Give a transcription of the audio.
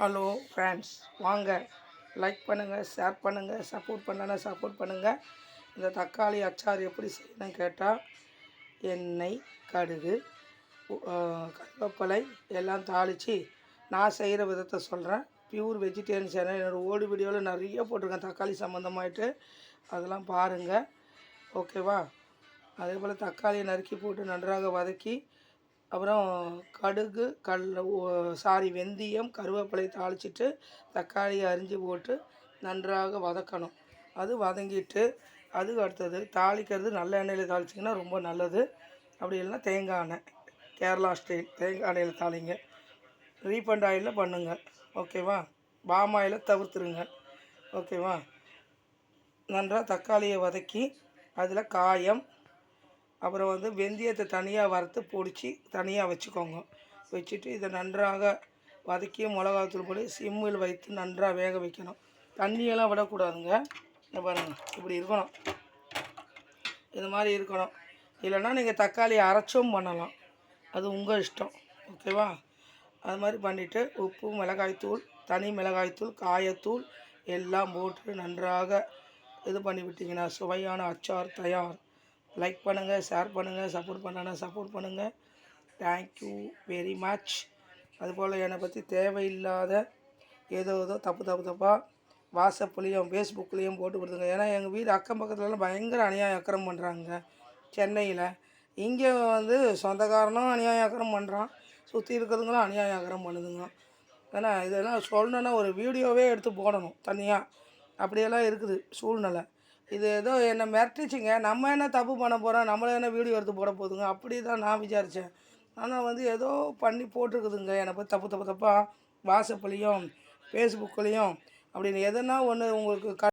Hello friends, வாங்க like பண்ணுங்கள், share பண்ணுங்கள், சப்போர்ட் பண்ணுங்கள். இந்த தக்காளி அச்சார் எப்படி செய்யணும்னு கேட்டால் எண்ணெய், கடுகு, கருவேப்பிலை எல்லாம் தாளித்து நான் செய்கிற விதத்தை சொல்கிறேன். பியூர் வெஜிடேரியன் சேனல் என்னோடய ஓல்டு வீடியோவில் நிறைய போட்டிருக்கேன் தக்காளி சம்மந்தமாயிட்டு, அதெல்லாம் பாருங்கள். ஓகேவா? அதே போல் தக்காளியை நறுக்கி போட்டு நன்றாக வதக்கி, அப்புறம் கடுகு, வெந்தயம், கருவேப்பிலை தாளிச்சிட்டு தக்காளியை அரிஞ்சு போட்டு நன்றாக வதக்கணும். அது வதங்கிட்டு அதுக்கு அடுத்தது தாளிக்கிறது நல்ல எண்ணெயில் தாளிச்சிங்கன்னா ரொம்ப நல்லது. அப்படி இல்லைன்னா தேங்காய் எண்ணெய், கேரளா ஸ்டைல் தேங்காய் எண்ணெயில் தாளிங்க. ரீஃபண்ட் ஆயிலில் பண்ணுங்கள். ஓகேவா? பாம் ஆயிலை தவிர்த்துருங்க. ஓகேவா? நன்றாக தக்காளியை வதக்கி அதில் காயம், அப்புறம் வெந்தயத்தை தனியாக வறுத்து பொடிச்சு தனியாக வச்சுக்கோங்க. வச்சுட்டு இதை நன்றாக வதக்கி மிளகாத்தூள் போட்டு சிம்மில் வைத்து நன்றாக வேக வைக்கணும். தண்ணியெல்லாம் விடக்கூடாதுங்க. இந்த பாருங்கள், இப்படி இருக்கணும். இது மாதிரி இருக்கணும். இல்லைன்னா நீங்கள் தக்காளி அரைச்சும் பண்ணலாம், அது உங்கள் இஷ்டம். ஓகேவா? அது மாதிரி பண்ணிவிட்டு உப்பு, மிளகாய்த்தூள், தனி மிளகாய்த்தூள், காயத்தூள் எல்லாம் போட்டு நன்றாக இது பண்ணி விட்டிங்கன்னா சுவையான அச்சார் தயார். லைக் பண்ணுங்கள், ஷேர் பண்ணுங்கள், சப்போர்ட் பண்ணுங்கள். Thank you very much. அதுபோல் என்னை பற்றி தேவையில்லாத ஏதோ தப்பாக வாட்ஸ்அப்லேயும் ஃபேஸ்புக்லேயும் போட்டு கொடுத்துங்க. ஏன்னா எங்கள் வீடு அக்கம் பக்கத்துலலாம் பயங்கர அநியாயம் அக்கிரமம் பண்ணுறாங்க. சென்னையில் இங்கே சொந்தக்காரனும் அநியாயம் அக்கிரமம் பண்ணுறான், சுற்றி இருக்கிறதுங்களும் அநியாயம் அக்கிரமம் பண்ணுதுங்க. ஏன்னா இதெல்லாம் சொல்லணுன்னா ஒரு வீடியோவே எடுத்து போடணும் தனியாக. அப்படியெல்லாம் இருக்குது சூழ்நிலை. இது ஏதோ என்னை மிரட்டிச்சிங்க. நம்ம என்ன தப்பு பண்ண போகிறோம், நம்மளை என்ன வீடியோ எடுத்து போட போகுதுங்க, அப்படி தான் நான் விசாரித்தேன். ஆனால் ஏதோ பண்ணி போட்டிருக்குதுங்க என்னை பற்றி தப்பாக வாட்ஸ்அப்லேயும் ஃபேஸ்புக்லேயும் அப்படின்னு எதுனா ஒன்று உங்களுக்கு